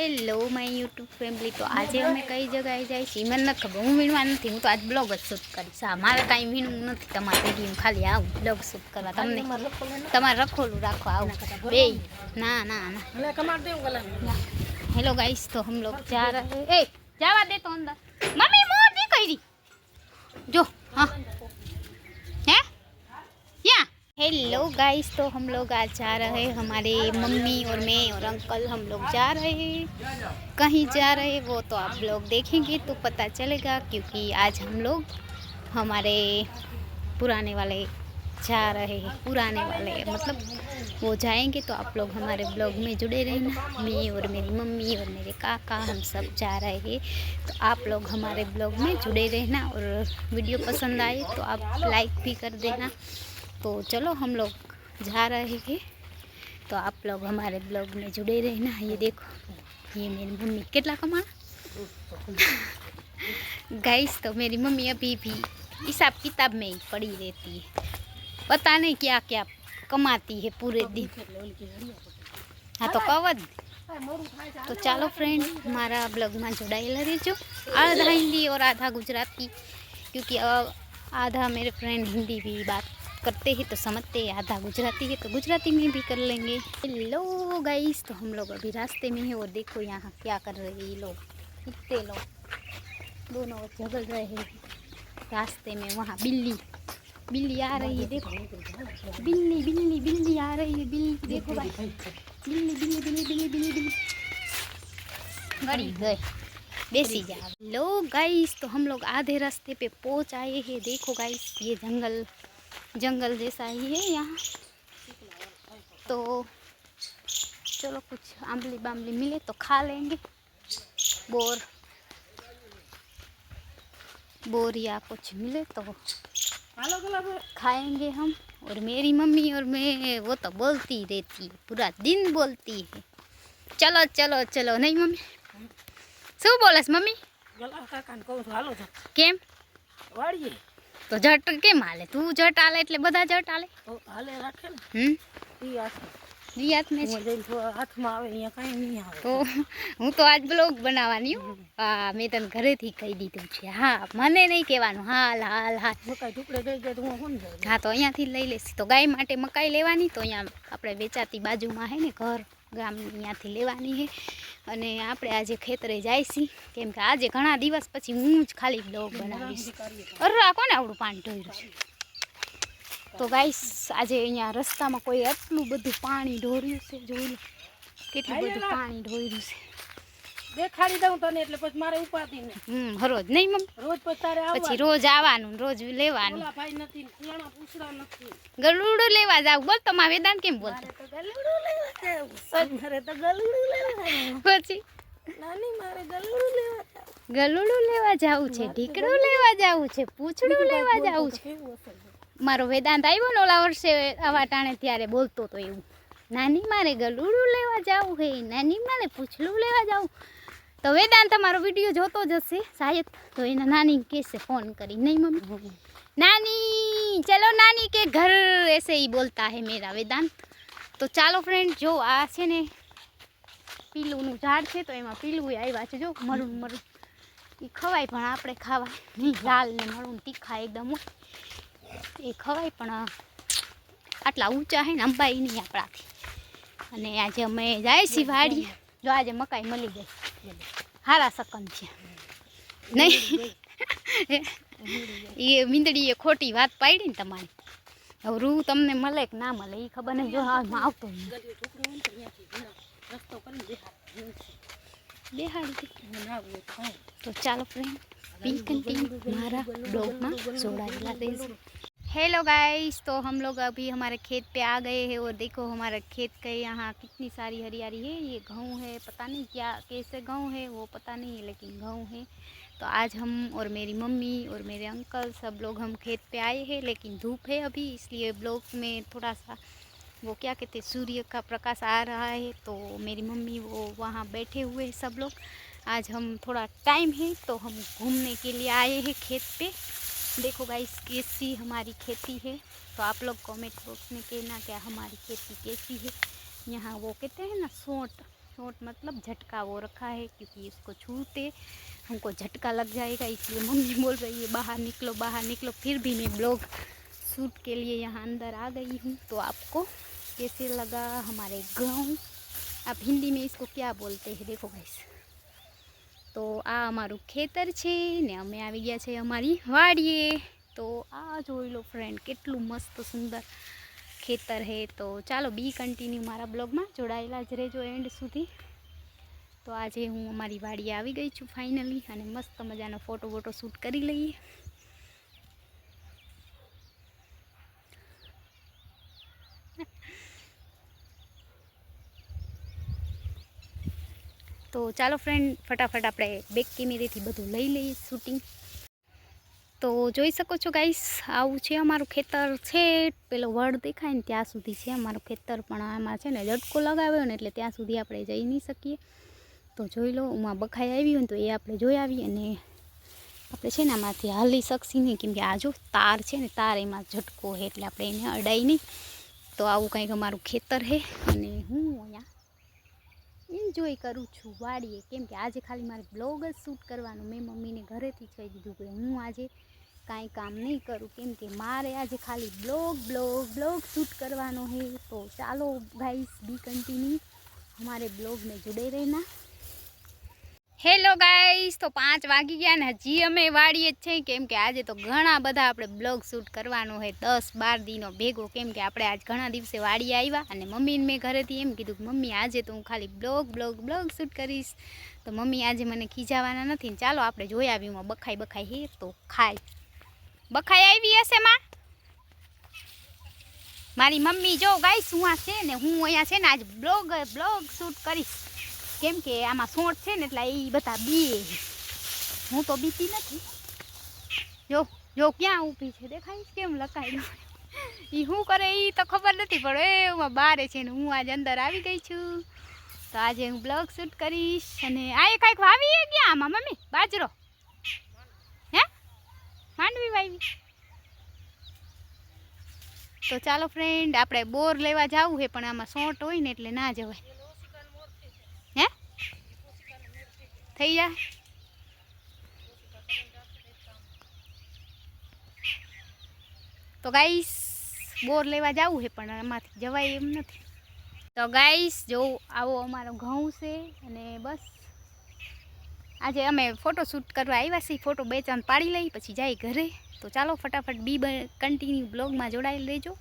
Hello my YouTube family. तो आज अमे कई जगह जाए મને નથી ખબર, હું વીણવા નથી, હું તો આજ બ્લોગ જ શૂટ કરીશ। મારે કાંઈ વીણવું નથી, તમારે વિડીયો ખાલી આવું બ્લોગ શૂટ કરવા। તમને તમારે રખોલું રાખો આવું બે ना ना ना। हेलो गाइस, तो हम लोग जा रहे हैं। जावा दे तो अंदर, मम्मी मोर नहीं करी जो। हाँ है क्या? हेलो गाइस, तो हम लोग आज जा रहे हैं, हमारे मम्मी और मैं और अंकल हम लोग जा रहे हैं। कहीं जा रहे हैं वो तो आप लोग देखेंगे तो पता चलेगा, क्योंकि आज हम लोग हमारे पुराने वाले जा रहे हैं। पुराने वाले मतलब वो जाएंगे, तो आप लोग हमारे ब्लॉग में जुड़े रहना। मैं और मेरी मम्मी और मेरे काका हम सब जा रहे हैं, तो आप लोग हमारे ब्लॉग में जुड़े रहना। और वीडियो पसंद आए तो आप लाइक भी कर देना। तो चलो हम लोग जा रहे हैं, तो आप लोग हमारे ब्लॉग में जुड़े रहना। ये देखो, ये मेरी मम्मी कितना कमा गाइस। तो मेरी मम्मी अभी भी हिसाब किताब में ही पड़ी रहती है, पता नहीं क्या क्या कमाती है पूरे दिन। हाँ तो कवद। तो चलो फ्रेंड, हमारा ब्लॉग में जोड़ाएला रहो। आधा हिंदी और आधा गुजराती, क्योंकि आधा मेरे फ्रेंड हिंदी भी बात करते हैं तो समझते हैं, आधा गुजराती है तो गुजराती में भी कर लेंगे। हेलो गाइस, तो हम लोग अभी रास्ते में हैं और देखो यहाँ क्या कर रहे हैं ये लोग। कितने लोग दोनों झगड़ रहे हैं रास्ते में। वहाँ बिल्ली बिल्ली आ रही है, देखो बिल्ली बिल्ली बिल्ली आ रही है। बिल्ली देखो भाई, बिल्ली बिल्ली बिल्ली बिल्ली बिल्ली बिल्ली गड़ी गए, बेसी जा। लो गाइस, तो हम लोग आधे रास्ते पे पहुंच आए हैं। देखो गाइस, ये जंगल जैसा ही है यहाँ। तो चलो कुछ आंबली बांबली मिले तो खा लेंगे, बोर या कुछ मिले तो खाएंगे हम। और मेरी मम्मी और मैं वो तो बोलती रहती है, पूरा दिन बोलती है चलो चलो चलो। नहीं मम्मी शू बोले मम्मी? केम तो जट केम हाले? तू जट हाले એટલે બધા જટ હાલે હાલે રાખે ને। ઈ હાથ में હાથમાં આવે અહીંયા કાઈ નહીં આવે। તો હું તો આજ બ્લોગ બનાવવાની હું। મેં તને ઘરેથી કહી દીધું છે। હા, મને નહીં કહેવાનું હાલ હાલ હાલ। મકાઈ ટુકડે દઈ દે તો હું કોણ જાય? હા, તો અહીંયાથી લઈ લેસી। તો ગાય માટે મકાઈ લેવાની, તો અહીંયા આપણે વેચાતી બાજુમાં હે ને ઘર ગામની, અહીંયાથી લેવાની છે। અને આપણે આજે ખેતરે જાઈશી, કેમ કે આજે ઘણા દિવસ પછી હું જ ખાલી બ્લોગ બનાવીશ। અરે કોને આવડું પાણી ઢોર્યું છે? તો ગાઈસ, આજે અહીંયા રસ્તામાં કોઈ આટલું બધું પાણી ઢોર્યું છે, જોઈ લો કેટલું બધું પાણી ઢોર્યું છે। દેખાડી દઉં તને એટલે પછી મારે ઉપાધી નહીં। રોજ નહીં મમ્મી, રોજ પછી તારે આવવાનું, પછી રોજ આવવાનું, રોજ લેવાનું। ઓલા ભાઈ નથી, ફલાણા પૂછડા નથી, ગલુડું લેવા જાવ। બોલ તો માં વેદાંત કેમ બોલતો? ગલુડું લેવા જાવ સજરે, તો ગલુડું લેવા જાવ। પછી નાની મારે ગલુડું લેવા જાવ, ગલુડું લેવા જાવું છે, ઢીકડું લેવા જાવું છે, પૂછડું લેવા જાવું છે। મારો વેદાંત આવ્યો ને ઓલા વર્ષે આવા ટાણે, ત્યારે બોલતો તો એવું, નાની મારે ગલુડું લેવા જાવું હે, નાની મારે પૂછડું લેવા જાવું। तो वेदांत हमारा वीडियो जोतो जैसे शायद, तो इन्हें नानी कैसे फ़ोन करी? नहीं मम्मी, नानी चलो नानी के घर, ऐसे ही बोलता है मेरा वेदांत। तो चलो फ्रेंड, जो आ छे ने पीलूનું ઝાડ છે, તો એમાં પીલું આવ્યા છે, જો મરૂન મરૂન। એ ખવાય પણ આપણે ખાવાય નહીં, લાલ ને મરૂન તીખા એકદમ એ ખવાય, પણ આટલા ઊંચા છે ને અંબાઈ નહીં આપણાથી। અને આજે અમે જાય છીએ વાડીએ। જો આજે મકાઈ મળી ગઈ, હારા सकन છે નહીં। એ મીંદડીએ ખોટી વાત પાડી ને તમારી। હવે રૂ તમને મળે કે ના મળે એ ખબર નહીં, જો હાલમાં આવતો બેહાડી। તો ચાલો फ्रेंड, बी कंटिन्यू हमारा ब्लॉग में जोड़ाएला रहिजो। हेलो गाइस, तो हम लोग अभी हमारे खेत पे आ गए हैं। और देखो हमारे खेत के यहाँ कितनी सारी हरियाली है। ये गेहूँ है, पता नहीं क्या कैसे गेहूँ है वो पता नहीं है, लेकिन गेहूँ है। तो आज हम और मेरी मम्मी और मेरे अंकल सब लोग हम खेत पे आए हैं, लेकिन धूप है अभी, इसलिए ब्लॉग में थोड़ा सा वो क्या कहते सूर्य का प्रकाश आ रहा है। तो मेरी मम्मी वो वहाँ बैठे हुए हैं सब लोग। आज हम थोड़ा टाइम है तो हम घूमने के लिए आए हैं खेत पे। देखो गाइस कैसी हमारी खेती है, तो आप लोग कमेंट बॉक्स में कहना क्या हमारी खेती कैसी है। यहाँ वो कहते हैं ना सोंठ, सोंठ मतलब झटका वो रखा है क्योंकि इसको छूते हमको झटका लग जाएगा, इसलिए मम्मी बोल रही है बाहर निकलो बाहर निकलो। फिर भी मैं ब्लॉग शूट के लिए यहाँ अंदर आ गई हूँ। तो आपको कैसे लगा हमारे गाँव, आप हिंदी में इसको क्या बोलते हैं देखो गाइस। तो आ अमारू खेतर छे ने अमे आवी गया छे अमारी वाड़ीए। तो आ जोई लो फ्रेंड केटलू मस्त सुंदर खेतर है। तो चलो बी कंटिन्यू मारा ब्लॉग में जोड़ायेला ज रहेजो एंड सुधी। तो आज हूँ अमारी वाड़ी आई गई छूँ फाइनली अने मस्त मजानो फोटो वोटो शूट करी लईए। तो चलो फ्रेंड फटाफट अपने बेक केमेरे थी बधुं लई लईए शूटिंग। तो जोई सको छो गाइस आवुं छे अमारुं खेतर छे पेलो वड देखाय ने त्यां सुधी छे अमारुं खेतर, पण आमां छे ने झटको लगाव्यो ने એટલે ત્યાં સુધી આપણે જઈ નહીં શકીએ। તો જોઈ લો ઉમાં બખાઈ આવી હોય ને તો એ આપણે જોઈ આવી અને આપણે છે ને આમાંથી હાલી શકશી નહીં કેમ કે આ જો તાર છે ને તાર એમાં ઝટકો છે એટલે આપણે એને અડાઈ નહીં। તો આવું કંઈક અમારું ખેતર છે અને હું અહીંયા એન્જોય કરું છું વાડીએ કેમ કે આજે ખાલી મારે બ્લોગ જ શૂટ કરવાનું। મેં મમ્મીને ઘરેથી જ કહી દીધું કે હું આજે કાંઈ કામ નહીં કરું કેમ કે મારે આજે ખાલી ब्लॉग शूट करवानो है। तो चलो गाइस बी कंटिन्यू हमारे ब्लॉग में जुड़े रहना। हेलो गाइस तो 5 वागी गया ने हजी अमे वाड़ीए छे केम के आज तो घणा बधा आपणे ब्लॉग शूट करवानो है 10-12 दिनो भेगो केम के आपणे आज घणा दिवसे वाड़ी आव्या अने मम्मी ने मैं घरेथी एम कीधुं कि मम्मी आज तो हूँ खाली ब्लॉग शूट करीश। तो मम्मी आज मने खीजावाना नथी। चालो आपणे जोई आवी बखाई हे तो खाई बखाई आवी हशे मां मारी मम्मी जो गाइस हुआ छे ने हूँ अहींया छे ने आज ब्लॉग शूट करीश केम के आमां सोंठ छे ने એટલે એ બધા બીએ હું તો બીતી નથી। જો જો ક્યાં ઊભી છે દેખાય કેમ લકાઈ ઈ શું કરે ઈ તો ખબર નથી પણ એમાં બારે છે ને હું આજ અંદર આવી ગઈ છું। તો આજે હું બ્લોગ શૂટ કરીશ અને આ એક કાંઈક વાવી ગયા આમાં મમ્મી બાજરો હે માંડવી વાવી। तो चलो फ्रेंड आपणे बोर लेवा जावुं है पण आमां सोंठ होय ने એટલે ना जवाय हे थई जाय। तो गाइस बोर लेवा जावुं है पण आमांथी जवाय एम नथी। तो गाइस जो आवो अमारो घઉં છે અને बस આજે અમે फोटो शूट करवा આવ્યા છીએ। फोटो 2-4 પાડી લઈ પછી જાય घरे। तो चलो फटाफट बी कंटिन्यू ब्लॉग में जोड़ाई लेजो।